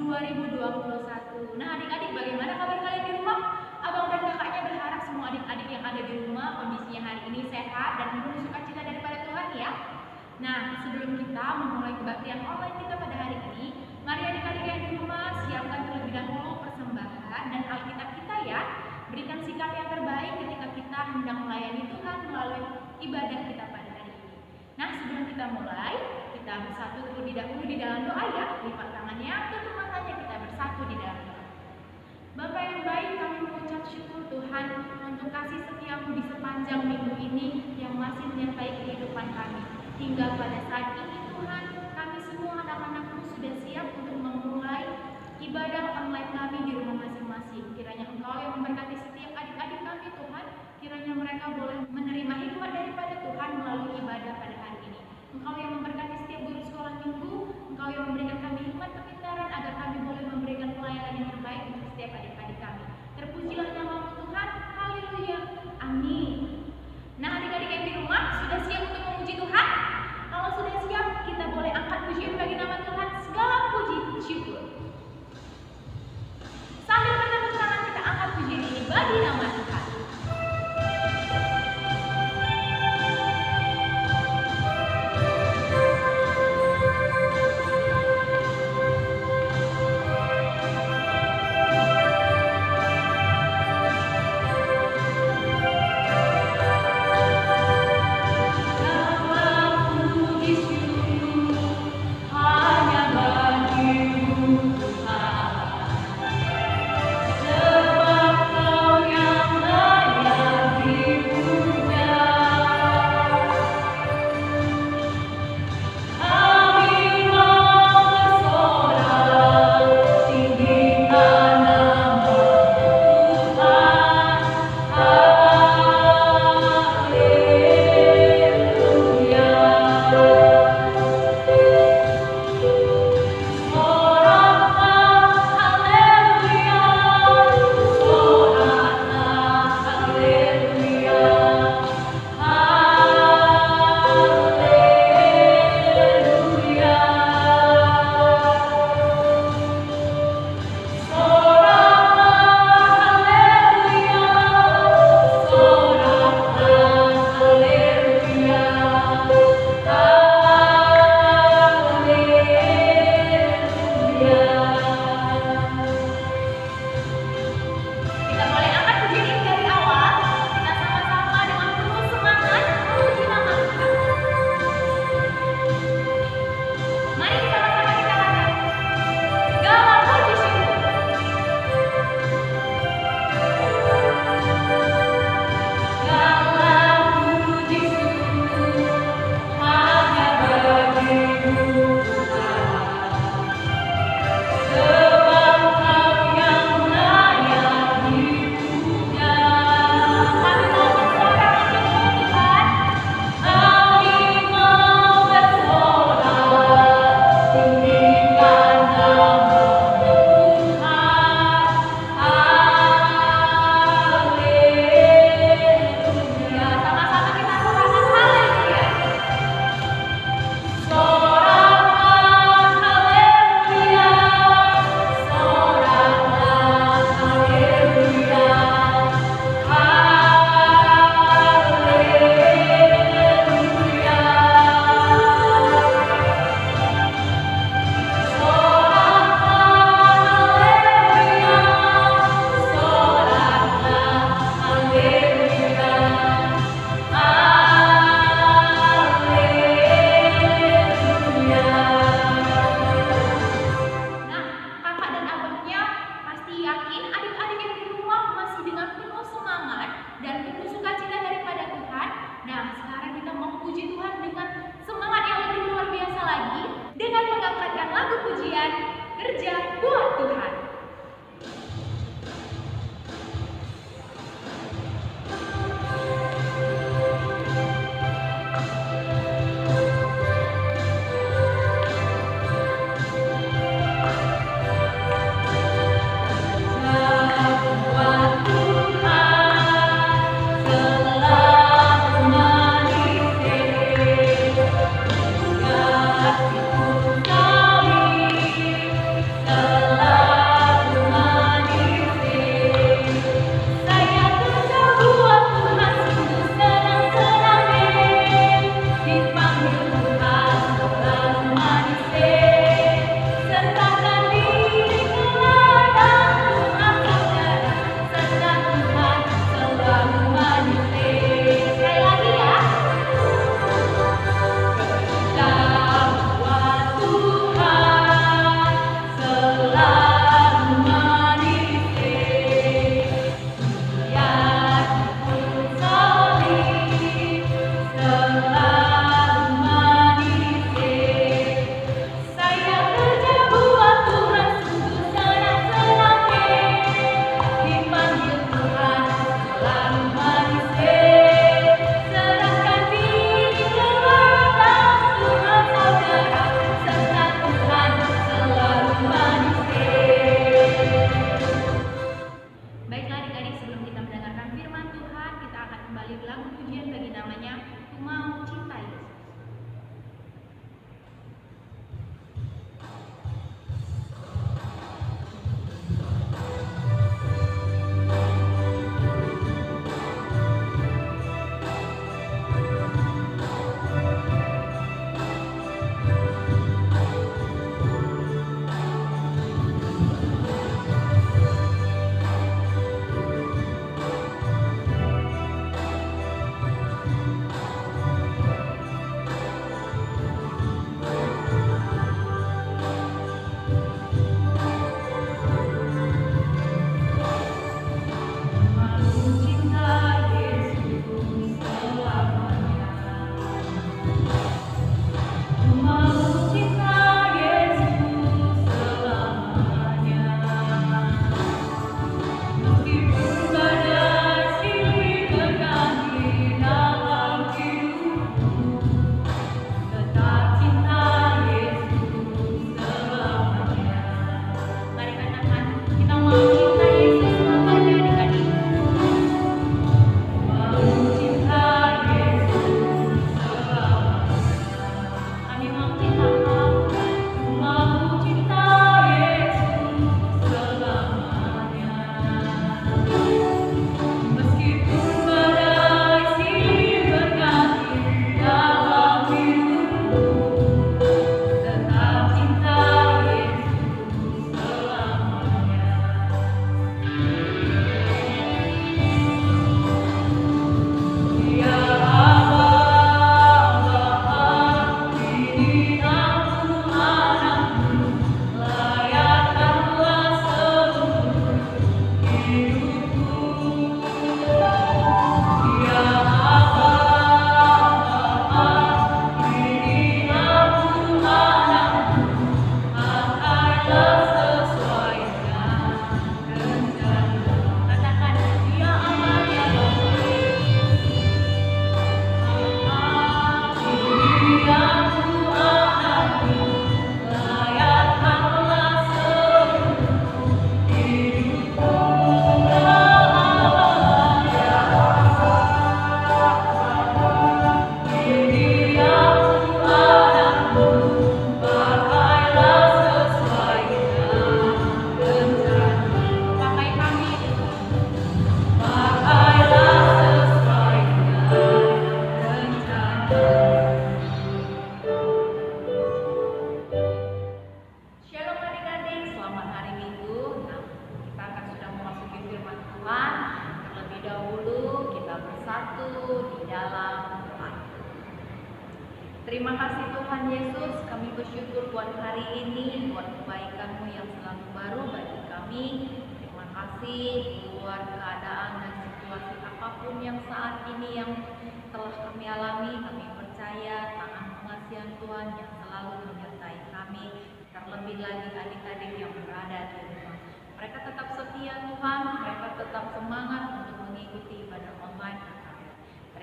2021. Nah, adik-adik, bagaimana kabar kalian di rumah? Abang dan kakaknya berharap semua adik-adik yang ada di rumah kondisinya hari ini sehat dan penuh sukacita daripada Tuhan ya. Nah, sebelum kita memulai kebaktian online kita pada hari ini, mari adik-adik yang di rumah siapkan terlebih dahulu persembahan dan Alkitab kita ya. Berikan sikap yang terbaik ketika kita hendak melayani Tuhan melalui ibadah kita pada hari ini. Nah, sebelum kita mulai, kita bersatu terlebih dahulu di dalam doa ya. Lipat tangannya, tutup matanya, kita bersatu di dalam doa. Bapa yang baik, kami mengucap syukur Tuhan untuk kasih setia-Mu di sepanjang minggu ini yang masih menyertai kehidupan kami. Hingga pada saat ini Tuhan, kami semua anak-anak-Mu sudah siap untuk memulai ibadah online kami di rumah masing-masing. Kiranya Engkau yang memberkati setiap adik-adik kami Tuhan. Kiranya mereka boleh menerima hikmat daripada Tuhan melalui ibadah pada hari ini. Engkau yang memberkati setiap guru sekolah minggu. Engkau yang memberikan kami hikmat kepintaran agar kami boleh memberikan pelayanan yang terbaik untuk setiap adik-adik kami. Terpujilah nama-Mu Tuhan. Haleluya. Amin. Nah, adik-adik yang di rumah sudah siap untuk memuji Tuhan? Kalau sudah siap, kita boleh Terima kasih Tuhan Yesus, kami bersyukur buat hari ini, buat kebaikan-Mu yang selalu baru bagi kami. Terima kasih buat keadaan dan situasi apapun yang saat ini yang telah kami alami. Kami percaya tangan pengasihan Tuhan yang selalu menyertai kami. Terlebih lagi adik-adik yang berada di rumah. Mereka tetap setia Tuhan, mereka tetap semangat untuk mengikuti ibadah online.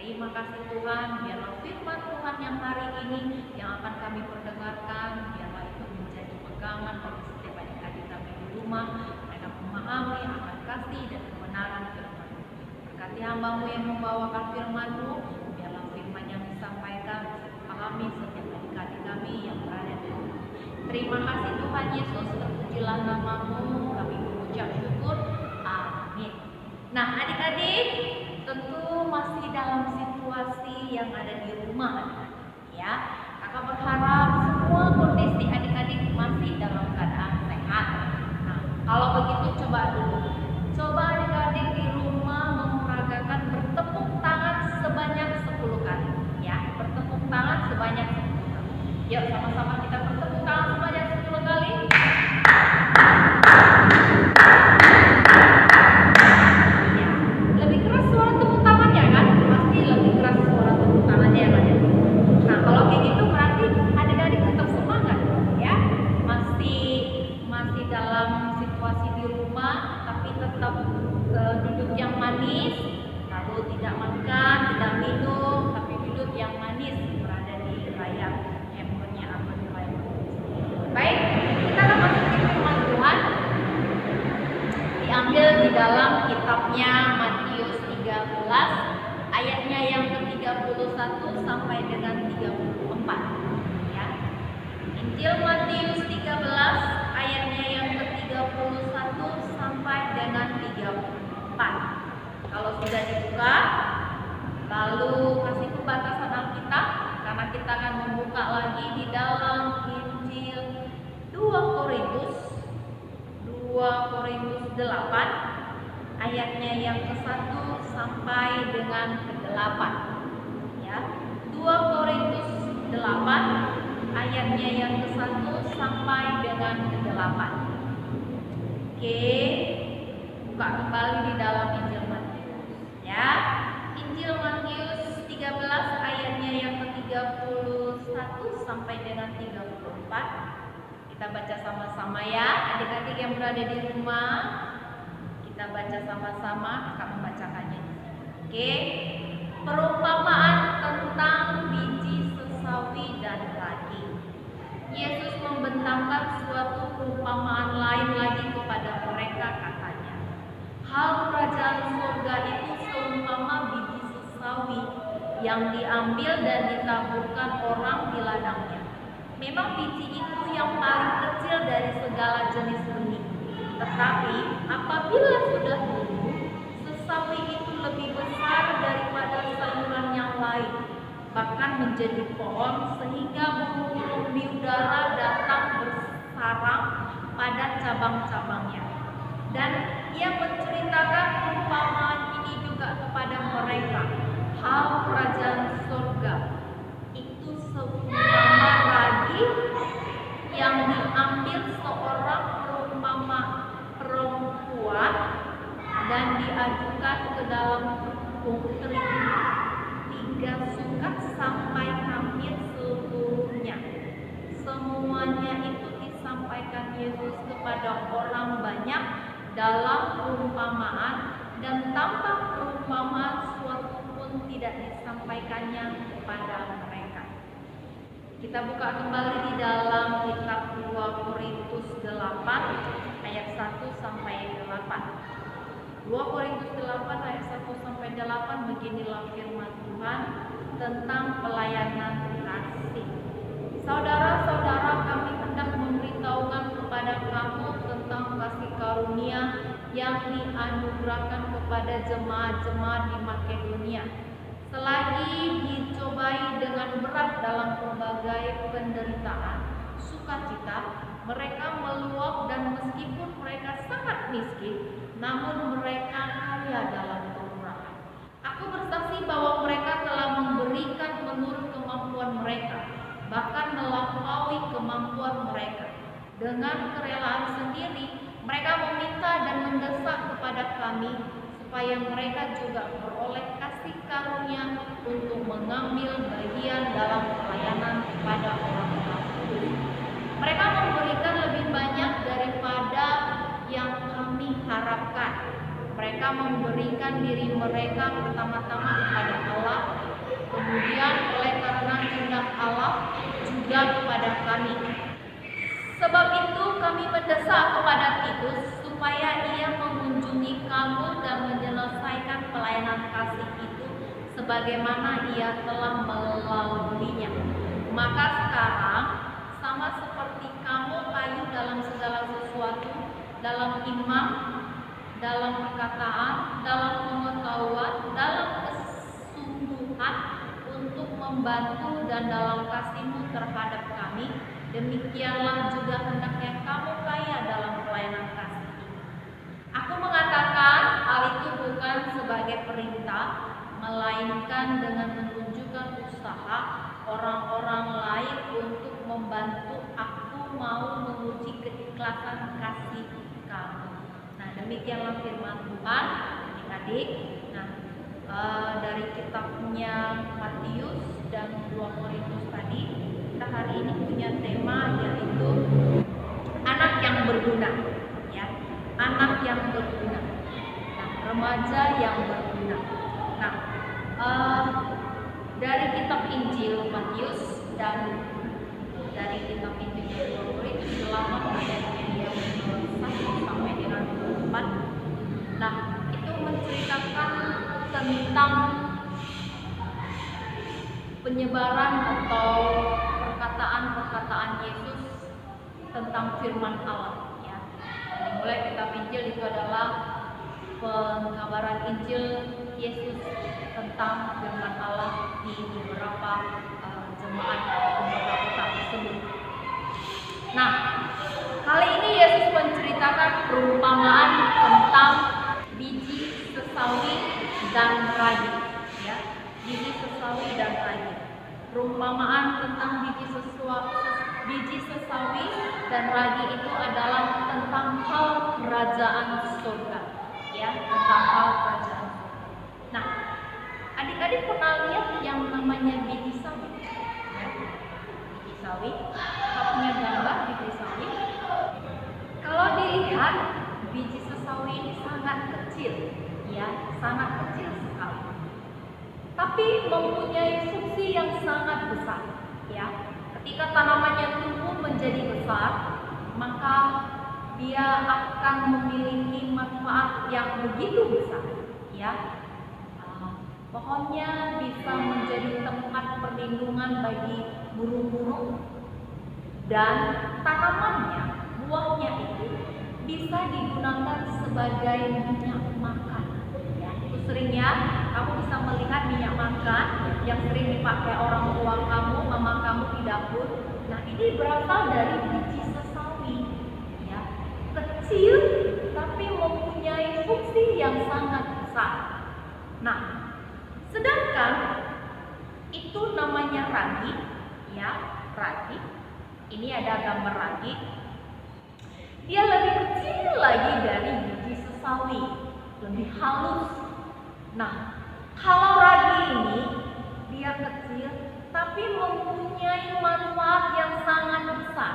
Terima kasih Tuhan, biarlah firman Tuhan yang hari ini yang akan kami perdengarkan, biarlah itu menjadi pegangan bagi setiap adik-adik kami di rumah. Mereka memahami akan kasih dan kebenaran firman-Mu. Berkati hamba-Mu yang membawakan firman-Mu, biarlah firman yang disampaikan bisa dipahami setiap adik-adik kami yang berada di rumah. Terima kasih Tuhan Yesus, terpujilah nama-Mu, kami mengucap syukur. Amin. Nah adik-adik, tentu masih dalam situasi yang ada di rumah, ya. Kakak berharap semua kondisi adik-adik masih dalam keadaan sehat. Nah, kalau begitu coba adik-adik di rumah memperagakan bertepuk tangan sebanyak 10 kali, ya. Bertepuk tangan sebanyak 10 kali. Yuk sama-sama kita bertepuk tangan sebanyak 10 kali. Duduk yang manis, lalu tidak makan, tidak minum, tapi duduk yang manis berada di layar handphonenya atau di layar. Baik, kita akan masuk ke firman Tuhan. Diambil di dalam kitabnya Matius 13 ayatnya yang ke-31 sampai dengan 34. Ya. Injil Matius 13 ayatnya yang ke-31 sampai dengan 34. Kalau sudah dibuka, lalu kasih pembatasan Alkitab karena kita akan membuka lagi di dalam Injil 2 Korintus 8 ayatnya yang ke-1 sampai dengan ke-8. Ya. 2 Korintus 8 ayatnya yang ke-1 sampai dengan ke-8. Oke. Buka kembali di dalam Injil Matius, ya. Injil Matius 13 ayatnya yang ke-31 sampai dengan 34. Kita baca sama-sama ya, adik-adik yang berada di rumah. Kita baca sama-sama, akan membacakannya. Oke. Perumpamaan tentang biji sesawi dan ragi. Yesus membentangkan suatu perumpamaan lain lagi kepada mereka, katanya, hal kerajaan surga itu seumpama biji sesawi yang diambil dan ditaburkan orang di ladangnya. Memang biji itu yang paling kecil dari segala jenis benih. Tetapi apabila sudah tumbuh, sesawi itu lebih besar daripada sayuran yang lain, bahkan menjadi pohon sehingga burung-burung di udara datang bersarang pada cabang-cabangnya. Dan ia menceritakan perumpamaan ini juga kepada mereka. Hal kerajaan surga itu seumpama ragi yang diambil seorang perumpama perempuan dan diajukan ke dalam tepung terigu 3 sukat sampai hampir seluruhnya. Semuanya itu disampaikan Yesus kepada orang banyak dalam perumpamaan, dan tanpa perumpamaan suatu pun tidak disampaikannya kepada mereka. Kita buka kembali di dalam kitab 2 Korintus 8 ayat 1 sampai 8. 2 Korintus 8 ayat 1 sampai 8, beginilah firman Tuhan tentang pelayanan kasih. Saudara-saudara, kami hendak memberitahukan kepada kamu tentang kasih karunia yang dianugerahkan kepada jemaat-jemaat di Makedonia. Selagi dicobai dengan berat dalam berbagai penderitaan, sukacita, mereka meluap, dan meskipun mereka sangat miskin, namun mereka kaya dalam kemurahan. Aku bersaksi bahwa mereka telah memberikan menurut kemampuan mereka, bahkan melampaui kemampuan mereka. Dengan kerelaan sendiri, mereka meminta dan mendesak kepada kami supaya mereka juga beroleh kasih karunia untuk mengambil bagian dalam pelayanan kepada orang-orang kudus. Mereka memberikan lebih banyak daripada yang kami harapkan. Mereka memberikan diri mereka pertama-tama kepada Allah, kemudian oleh karena kehendak Allah juga kepada kami. Sebab itu kami mendesak kepada Titus supaya ia mengunjungi kamu dan menyelesaikan pelayanan kasih itu sebagaimana ia telah melaluinya. Maka sekarang sama seperti kamu kayu dalam segala sesuatu, dalam iman, dalam perkataan, dalam pengetahuan, dalam kesungguhan untuk membantu dan dalam kasihmu terhadap kami, demikianlah juga hendaknya kamu kaya dalam pelayanan kasih ini. Aku mengatakan hal itu bukan sebagai perintah, melainkan dengan menunjukkan usaha orang-orang lain untuk membantu aku mau menguji keikhlasan kasih kamu. Nah, demikianlah firman Tuhan, adik-adik. Nah, dari kitabnya Matius dan 2 Korintus tadi, kita hari ini punya tema yaitu anak yang berguna, ya, anak yang berguna. Nah, remaja yang berguna. Nah, dari kitab Injil Matius dan dari kitab Injil 2 Korintus 8 ayatnya 1 sampai dengan 4. Nah, itu menceritakan tentang penyebaran atau perkataan-perkataan Yesus tentang firman Allah, ya. Mulai kitab Injil itu adalah pengabaran Injil Yesus tentang firman Allah di beberapa jemaat atau beberapa kota tersebut. Nah, kali ini Yesus menceritakan perumpamaan tentang biji sesawi dan ragi, ya, biji sesawi dan ragi. Perumpamaan tentang biji sesawi dan ragi itu adalah tentang hal kerajaan surga, ya, tentang hal kerajaan. Nah, adik-adik pernah lihat yang namanya biji sawi? Ya, biji sawi, kita punya gambar biji sawi. Kalau dilihat, biji sesawi ini sangat kecil, ya, sangat kecil sekali. Tapi mempunyai fungsi yang sangat besar, ya. Ketika tanamannya tumbuh menjadi besar, maka dia akan memiliki manfaat yang begitu besar, ya. Pohonnya bisa menjadi tempat perlindungan bagi burung-burung, dan tanamannya, buahnya itu bisa digunakan sebagai minyak makan. Ya, itu seringnya kamu bisa melihat minyak makan yang sering dipakai orang tua kamu, mama kamu di dapur. Nah, ini berasal dari biji sesawi, ya, kecil tapi mempunyai fungsi yang sangat besar. Nah, sedangkan itu namanya ragi, ya, ragi. Ini ada gambar ragi. Dia lebih kecil lagi dari biji sesawi, lebih halus. Nah, kalau ragi ini dia kecil tapi mempunyai manfaat yang sangat besar,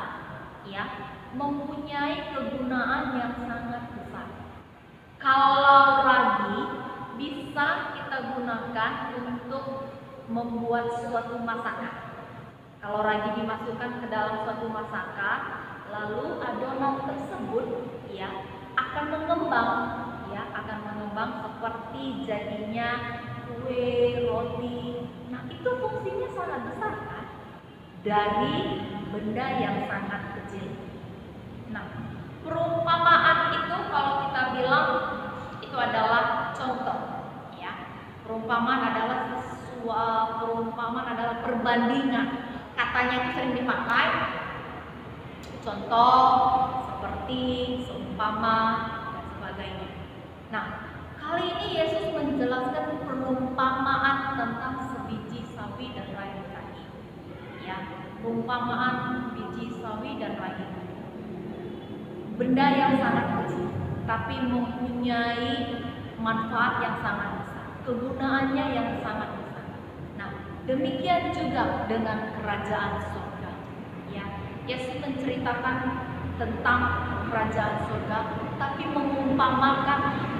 ya, mempunyai kegunaan yang sangat besar. Kalau ragi bisa kita gunakan untuk membuat suatu masakan. Kalau ragi dimasukkan ke dalam suatu masakan, lalu adonan tersebut, ya, akan mengembang, ya, akan mengembang seperti jadinya kue, roti. Nah, itu fungsinya sangat besar, kan? Dari benda yang sangat kecil. Nah, perumpamaan itu kalau kita bilang itu adalah contoh, ya. Perumpamaan adalah perbandingan. Katanya itu sering dipakai. Contoh seperti seumpama dan sebagainya. Nah, kali ini Yesus menjelaskan perumpamaan tentang sebiji sawi dan ragi tadi, ya. Perumpamaan biji sawi dan ragi. Benda yang sangat kecil, tapi mempunyai manfaat yang sangat besar, kegunaannya yang sangat besar. Nah, demikian juga dengan kerajaan surga. Ya, Yesus menceritakan tentang kerajaan surga, tapi mengumpamakan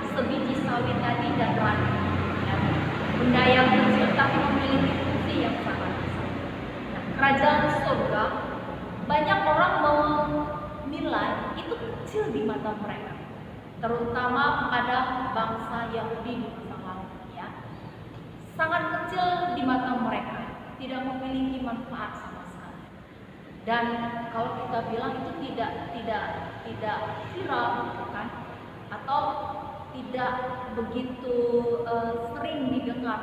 sebiji sawi tadi dan ragi. Ya, benda yang kecil tapi memiliki fungsi yang sangat besar. Nah, kerajaan surga banyak orang menilai itu kecil di mata mereka, terutama pada bangsa Yahudi di masa lalu. Ya, sangat kecil di mata mereka, tidak memiliki manfaat sama sekali. Dan kalau kita bilang itu tidak viral, kan? Atau tidak begitu sering didengar.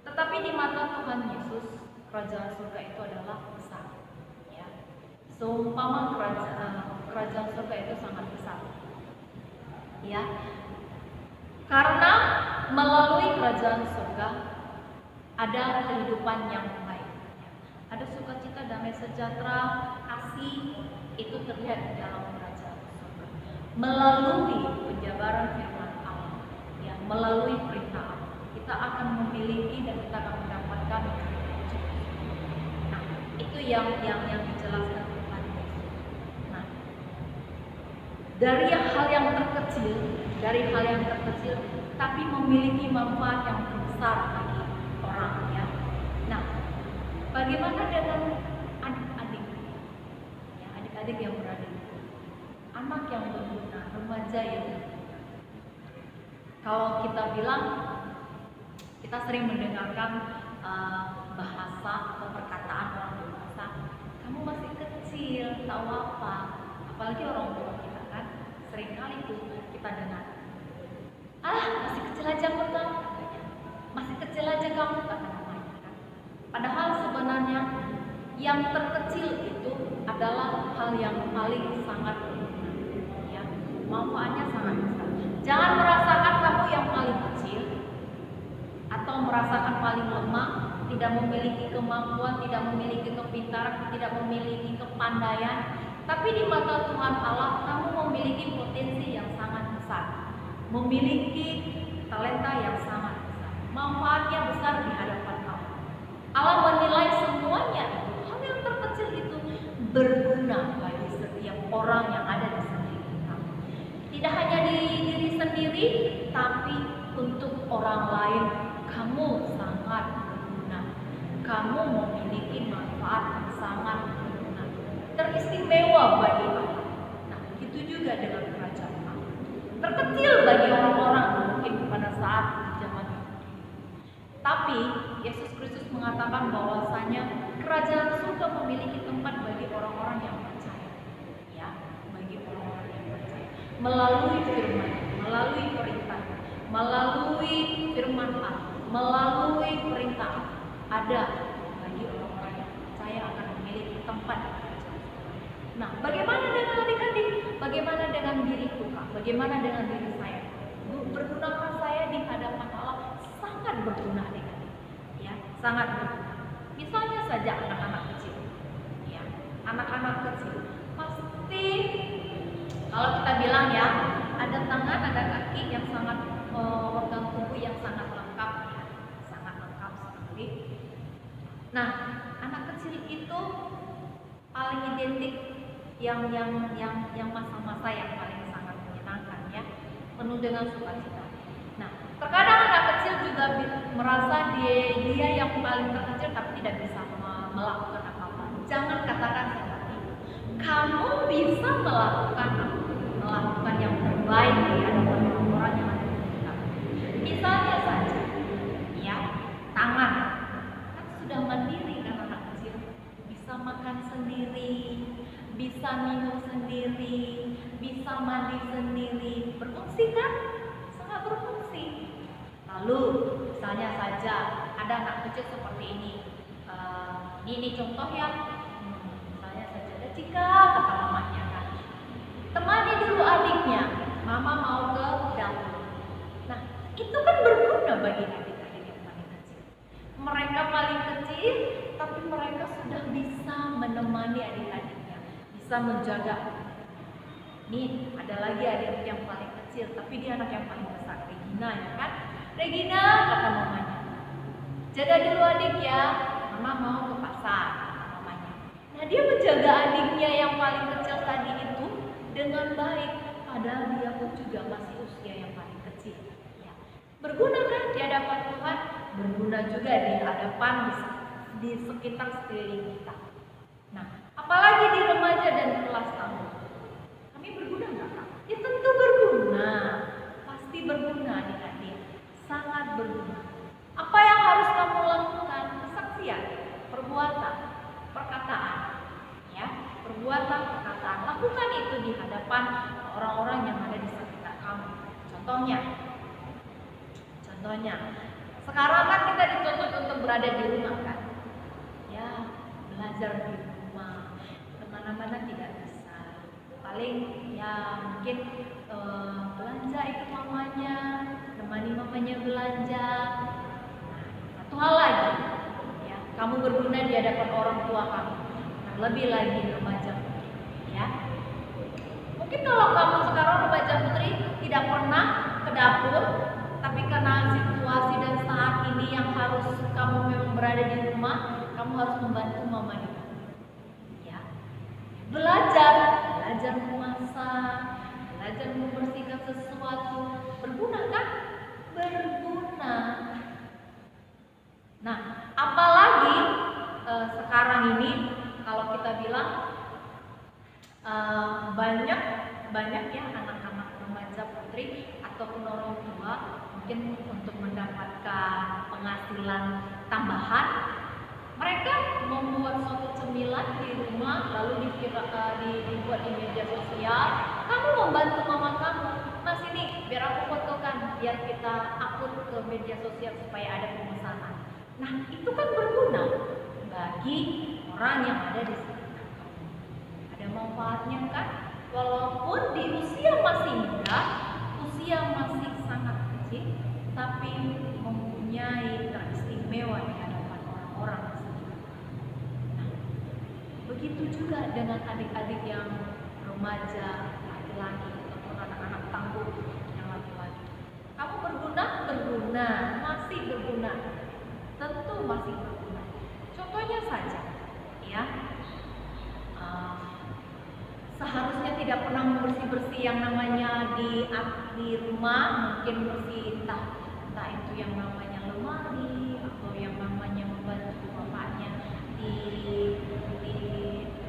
Tetapi di mata Tuhan Yesus, kerajaan surga itu adalah besar. Ya, seumpama kerajaan surga itu sangat besar. Ya, karena melalui kerajaan surga ada kehidupan yang baik, ada sukacita, damai sejahtera, kasih, itu terlihat di dalam kerajaan surga melalui penjabaran firman Allah. Ya, melalui perintah Allah kita akan memiliki dan kita akan mendapatkan. Nah, itu yang dijelaskan Tuhan Yesus. Nah, dari hal yang terkecil, tapi memiliki manfaat yang besar bagi orang. Ya. Nah, bagaimana dengan adik-adik? Ya, adik-adik yang berada di rumah, anak yang berguna, remaja yang berguna. Kalau kita bilang, kita sering mendengarkan bahasa atau perkataan orang dewasa, kamu masih kecil, tahu apa? Apalagi orang tua kita kan, seringkali itu kita dengar, masih kecil aja kamu, masih kecil aja kamu, kata namanya kan. Padahal sebenarnya yang terkecil itu adalah hal yang paling sangat berguna. Ya, manfaatnya sangat besar. Jangan merasakan kamu yang paling kecil atau merasakan paling lemah, tidak memiliki kemampuan, tidak memiliki kepintaran, tidak memiliki kepandaian. Tapi di mata Tuhan Allah, kamu memiliki potensi yang sangat besar, memiliki talenta yang sangat besar, manfaatnya besar di hadapan Allah. Allah menilai semuanya itu, hal yang terkecil itu berguna bagi setiap orang yang ada di sekeliling kamu. Tidak hanya di diri sendiri, tapi untuk orang lain kamu sangat berguna. Kamu memiliki manfaat yang sangat berguna, teristimewa bagi Allah. Nah, begitu juga dengan kerajaan Allah. Terkecil bagi orang-orang mungkin pada saat zaman itu. Tapi Yesus Kristus mengatakan bahwasanya kerajaan surga memiliki tempat bagi orang-orang yang percaya. Ya, bagi orang-orang yang percaya. Melalui firman, melalui perintah, melalui firman Allah, melalui perintah ada bagi orang-orang yang percaya akan memiliki tempat. Nah, bagaimana dengan adik-adik? Bagaimana dengan diriku, Kak? Bagaimana dengan diri saya? Bergunakah saya di hadapan Allah? Sangat berguna, adik-adik. Ya, sangat berguna. Misalnya saja anak-anak kecil. Ya, anak-anak kecil pasti kalau kita bilang ya, ada tangan, ada kaki yang sangat organ tubuh yang sangat lengkap, ya, sangat lengkap sekali. Nah, anak kecil itu paling identik yang masa-masa yang paling sangat menyenangkan, ya, penuh dengan sukacita. Nah, terkadang anak kecil juga merasa dia yang paling terkecil tapi tidak bisa melakukan apa-apa. Jangan katakan seperti itu. Kamu bisa melakukan yang terbaik di hadapan orang yang ada di sekitar. Misalnya saja, ya, tangan kan sudah mandiri kan anak kecil, bisa makan sendiri, bisa minum sendiri, bisa mandi sendiri, berfungsi kan? Sangat berfungsi. Lalu misalnya saja ada anak kecil seperti ini, ini contoh ya, misalnya saja ada Cika, kata mamanya kan, temani dulu adiknya, mama mau ke dapur. Nah, itu kan berguna bagi adik-adik yang paling kecil. Mereka paling kecil, tapi mereka sudah bisa menemani adik-adiknya, bisa menjaga. Nih, ada lagi adik yang paling kecil, tapi dia anak yang paling besar, Regina ya kan? Regina, kata mamanya, jaga dulu adik ya, mama mau ke pasar, kata mamanya. Nah, dia menjaga adiknya yang paling kecil tadi itu dengan baik, padahal dia pun juga masih usia yang paling kecil. Ya. Berguna kan di hadapan Tuhan? Berguna juga di hadapan di sekitar sekeliling kita. Nah, apalagi di remaja dan kelas tamu. Kami berguna nggak, Kak? Ya tentu berguna, pasti berguna adik-adik, sangat berguna. Apa yang harus kamu lakukan? Kesaksian, perbuatan, perkataan, ya, perbuatan, perkataan. Lakukan itu di hadapan orang-orang yang ada di sekitar kamu. Contohnya, sekarang kan kita dituntut untuk berada di rumah kan? Ya, belajar di rumah, kemana-mana tidak bisa. Paling ya mungkin belanja ikut mamanya, temani mamanya belanja. Satu hal lagi, ya, kamu berguna di hadapan orang tua kamu. Terlebih lagi remaja putri, ya. Mungkin kalau kamu sekarang remaja putri tidak pernah ke dapur, tapi karena situasi dan saat ini yang harus kamu memang berada di rumah, kamu harus membantu mama di rumah. Ya. Belajar memasak, belajar membersihkan sesuatu, berguna kan? Berguna. Nah, apalagi sekarang ini kalau kita bilang banyak ya anak-anak remaja putri ataupun orang tua mungkin untuk mendapatkan penghasilan tambahan, mereka membuat suatu cemilan di rumah lalu dibuat di media sosial. Kamu membantu mama kamu, mas ini biar aku fotokan, biar kita upload ke media sosial supaya ada pemesanan. Nah, itu kan berguna bagi orang yang ada di sekitar kamu. Ada manfaatnya kan? Walaupun di usia masih muda, usia masih sangat kecil, tapi mempunyai teristimewa di hadapan orang-orang. Nah, begitu juga dengan adik-adik yang remaja laki-laki ataupun anak-anak tangguh yang laki-laki. Kamu berguna, masih berguna. Tentu masih berguna. Contohnya saja, ya, seharusnya tidak pernah bersih-bersih yang namanya di rumah, mungkin bersih entah itu yang namanya lemari atau yang namanya membantu bapaknya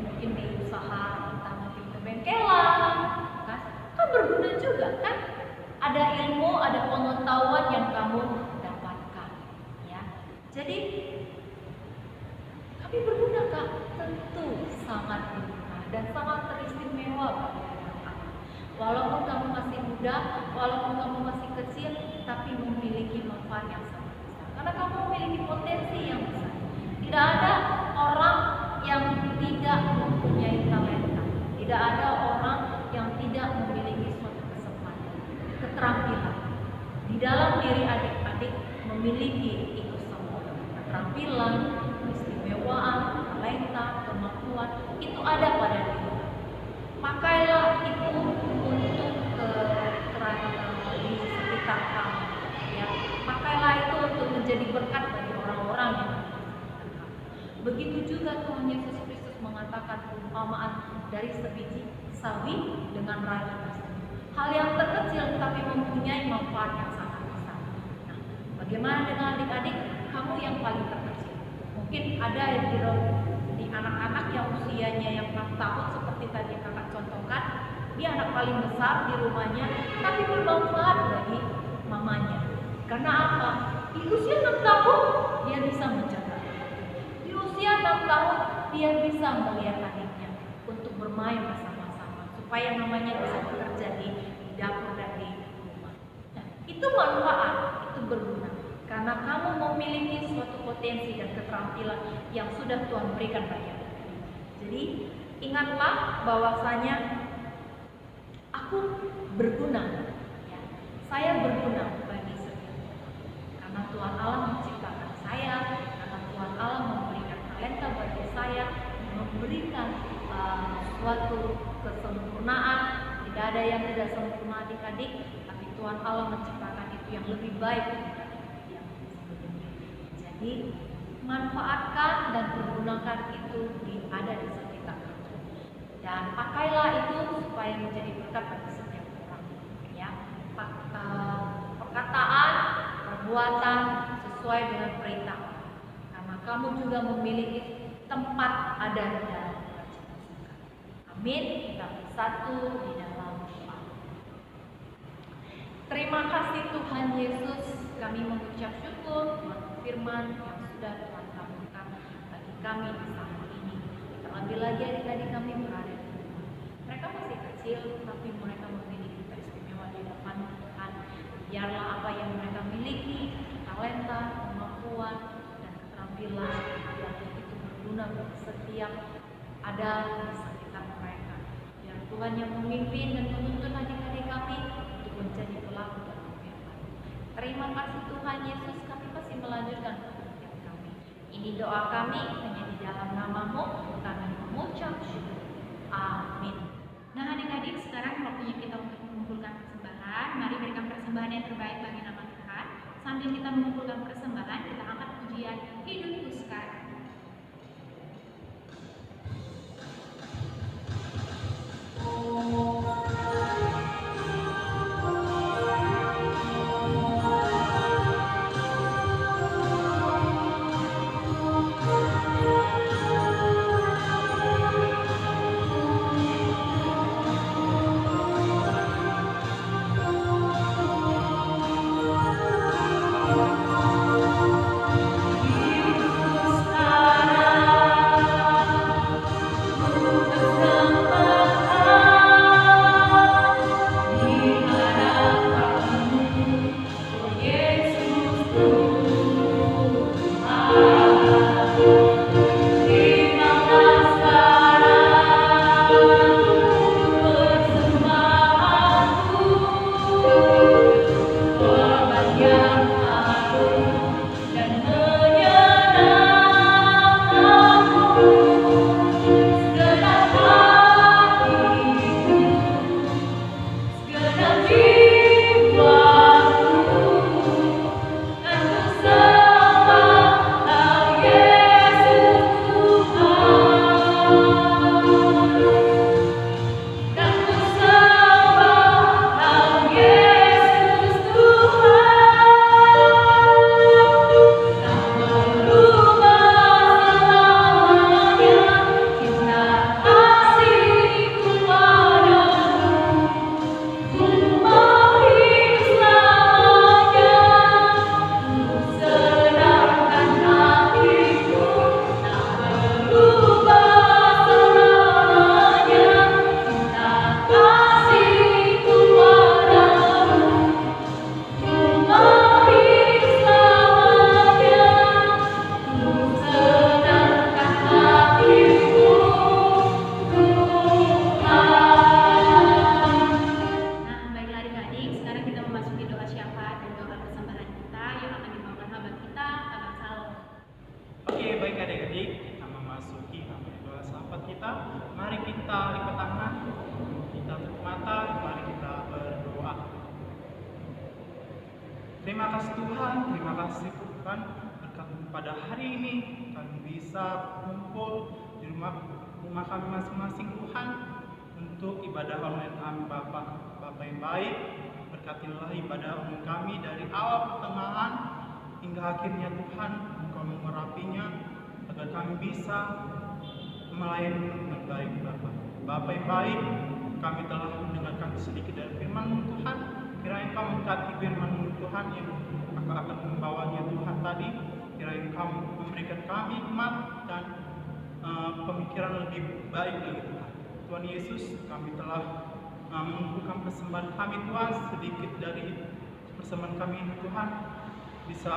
mungkin di usaha, entah mungkin ke bengkelan, kan berguna juga kan? Ada ilmu, ada pengetahuan yang kamu dapatkan, ya. Jadi kami berguna Kak, tentu sangat berguna dan sangat teristimewa bagi anak-anak. Walaupun kamu masih muda, walaupun kamu masih kecil, tapi memiliki manfaat yang sangat besar. Karena kamu memiliki potensi yang besar. Tidak ada orang yang tidak mempunyai talenta. Tidak ada orang yang tidak memiliki suatu kesempatan, keterampilan. Di dalam diri adik-adik memiliki itu semua. Keterampilan, keistimewaan, talenta, kemampuan, itu ada pada diri. Pakailah itu untuk di sekitar kamu, ya. Pakailah itu untuk menjadi berkat bagi orang-orang yang ada. Begitu juga Tuhan Yesus Kristus mengatakan perumpamaan dari sebiji sawi dengan ragi tersebut. Hal yang terkecil tapi mempunyai manfaat yang sangat besar. Nah, bagaimana dengan adik-adik? Kamu yang paling terkecil. Mungkin ada di anak-anak yang usianya yang 6 tahun seperti tadi yang kakak contohkan, dia anak paling besar di rumahnya, tapi bermanfaat bagi mamanya. Karena apa? Di usia 6 tahun dia bisa menjaga. Di usia 6 tahun dia bisa melihat adiknya untuk bermain bersama-sama supaya mamanya bisa bekerja di dapur dan di rumah. Nah, itu manfaat, itu berguna. Karena kamu memiliki suatu potensi dan keterampilan yang sudah Tuhan berikan bagi kita. Jadi ingatlah bahwasanya aku berguna, ya. Saya berguna bagi setiap orang. Karena Tuhan Allah menciptakan saya, karena Tuhan Allah memberikan talenta bagi saya, memberikan suatu kesempurnaan. Tidak ada yang tidak sempurna adik-adik, tapi Tuhan Allah menciptakan itu yang lebih baik daripada yang sebelumnya. Jadi manfaatkan dan pergunakan itu ada di sekitar dan pakailah itu supaya menjadi berkat bagi setiap orang. Ya, perkataan, perbuatan sesuai dengan perintah. Karena kamu juga memiliki tempat ada di dalam kerajaan surga. Amin. Kita bersatu di dalam doa. Terima kasih Tuhan Yesus, kami mengucap syukur buat firman yang sudah Tuhan kabulkan bagi kami di saat ini. Terlebih lagi adik-adik kami berada di rumah. Mereka masih kecil, tapi mereka memiliki keistimewaan di depan Tuhan. Biarlah apa yang mereka miliki, talenta, kemampuan, dan keterampilan, biarlah itu berguna bagi setiap ada di sekitar mereka. Biar Tuhan yang memimpin dan menuntun adik-adik kami untuk menjadi pelaku dalam firman. Terima kasih Tuhan Yesus, kami masih melanjutkan pekerjaan kami. Ini doa kami hanya di dalam nama-Mu, kami mengucap syukur. Amin. Nah adik-adik, sekarang waktunya kita untuk mengumpulkan persembahan. Mari berikan persembahan yang terbaik bagi nama Tuhan. Sambil kita mengumpulkan persembahan, kita angkat pujian Hidupku Sekarang. Terima kasih Tuhan, terima kasih Tuhan berkat pada hari ini kami bisa kumpul di rumah kami masing-masing Tuhan untuk ibadah online kami Bapak yang baik. Berkatilah ibadah online kami dari awal pertengahan hingga akhirnya Tuhan, Engkau mengurapinya agar kami bisa melayani dengan baik Bapak yang baik. Kami telah mendengarkan sedikit dari firman Tuhan. Kiranya Engkau memberkati firman Tuhan yang akan membawanya Tuhan tadi. Kiranya Engkau memberikan kami hikmat dan pemikiran lebih baik lagi Tuhan. Tuhan Yesus, kami telah mengumpulkan persembahan kami Tuhan. Sedikit dari persembahan kami ini Tuhan bisa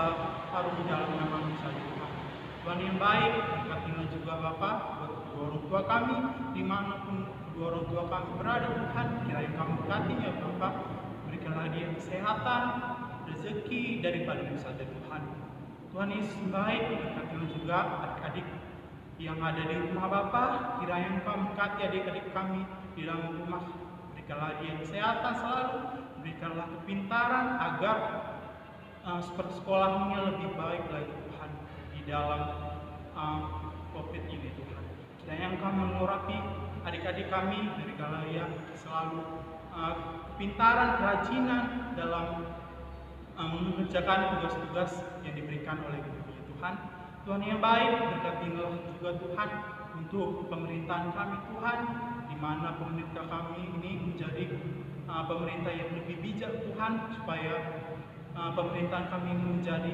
harum di dalam nama-Mu saja Tuhan. Tuhan yang baik, berkatilah juga Bapa buat kedua orang tua kami dimanapun kedua orang tua kami berada Tuhan. Kiranya Engkau memberkatinya Bapak. Berikanlah dia kesehatan, rezeki daripada-Mu saja Tuhan. Tuhan Yesus baik, berkatilah juga adik-adik yang ada di rumah Bapa, kiranya Engkau memberkati adik-adik kami di dalam rumah. Berikanlah dia kesehatan selalu, berikanlah kepintaran agar sekolahnya lebih baik lagi Tuhan di dalam COVID ini Tuhan. Kiranya Engkau mengurapi adik-adik kami dari Galaya selalu kepintaran, kerajinan dalam mengerjakan tugas-tugas yang diberikan oleh Tuhan. Tuhan yang baik, berkatilah juga Tuhan untuk pemerintahan kami Tuhan, di mana pemerintah kami ini menjadi pemerintah yang lebih bijak Tuhan, supaya pemerintahan kami ini menjadi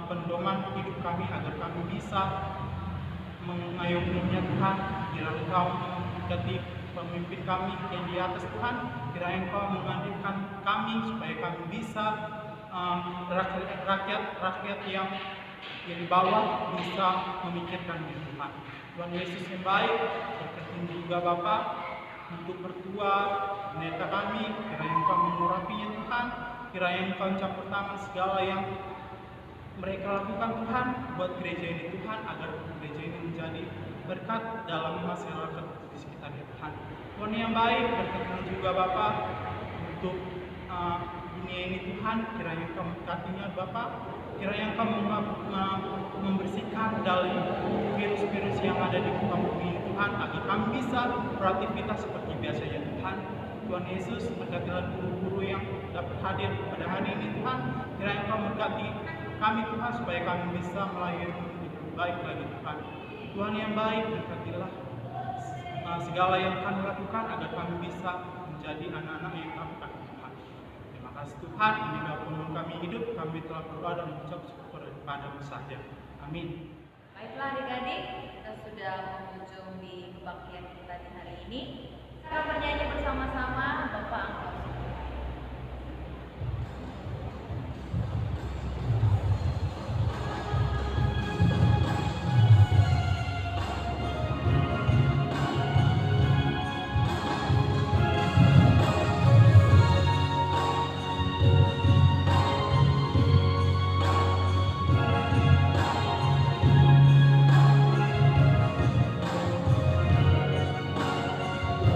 pedoman hidup kami agar kami bisa mengayominya Tuhan. Kiranya Engkau memberkati pemimpin kami yang di atas Tuhan, kiranya Engkau mengandalkan kami supaya kami bisa rakyat yang di bawah bisa memikirkan diri Tuhan. Tuhan Yesus yang baik, berkati juga Bapa untuk mertua, pendeta kami, kiranya Engkau mengurapinya Tuhan, kiranya Engkau campur tangan segala yang mereka lakukan Tuhan buat gereja ini Tuhan, agar gereja ini menjadi berkat dalam masyarakat di sekitarnya Tuhan. Tuhan yang baik, berkati juga Bapa untuk dunia ini Tuhan, kiranya Engkau memberkatinya Bapa, kiranya Engkau membersihkan dari virus-virus yang ada di muka bumi ini Tuhan, agar kami bisa beraktivitas seperti biasanya Tuhan. Tuhan Yesus, berkatilah guru-guru yang dapat hadir pada hari ini Tuhan, kiranya Engkau memberkati kami Tuhan, supaya kami bisa melayani lebih baik lagi Tuhan. Tuhan yang baik, berkatilah segala yang kami lakukan agar kami bisa menjadi anak-anak yang taat Tuhan. Terima kasih Tuhan, inilah penuh kami hidup, kami telah berdoa dan mengucap syukur kepadamu saja. Amin. Baiklah adik-adik, kita sudah mengunjung di kebaktian kita di hari ini. Kita bernyanyi bersama-sama, Bapak Engkau. Engkau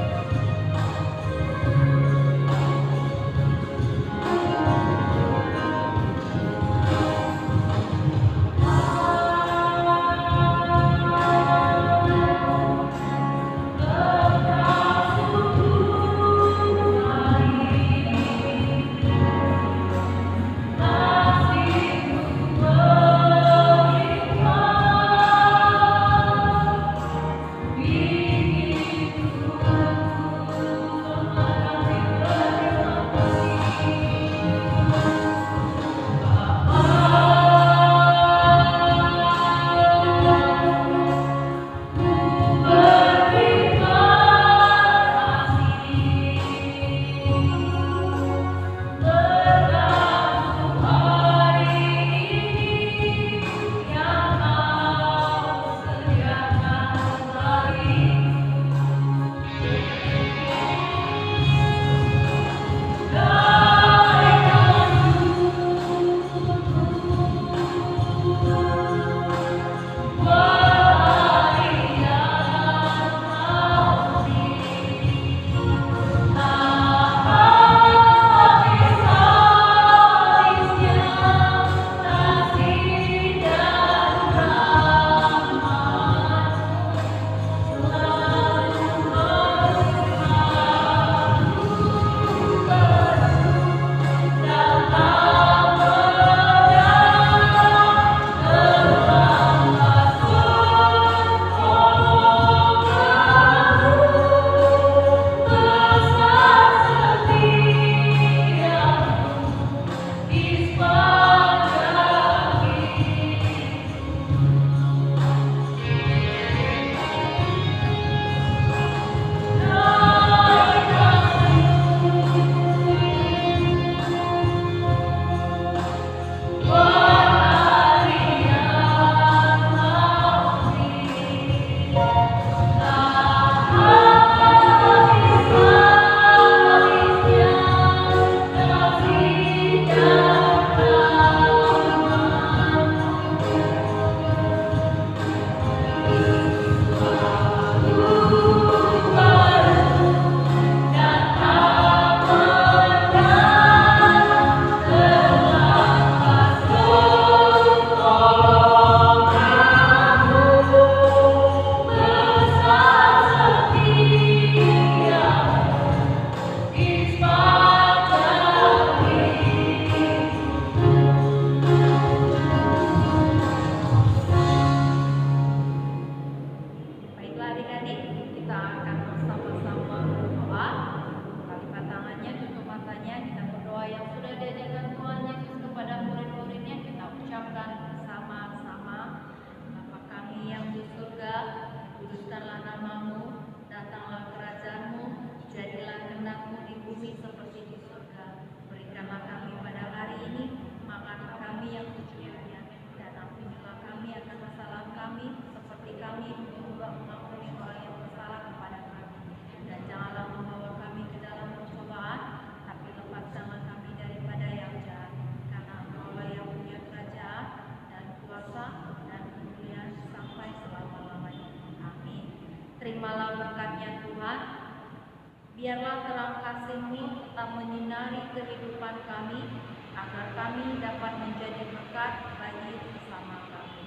Biarlah terang kasih-Mu tetap menyinari kehidupan kami, agar kami dapat menjadi berkat bagi sesama kami.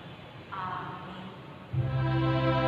Amin.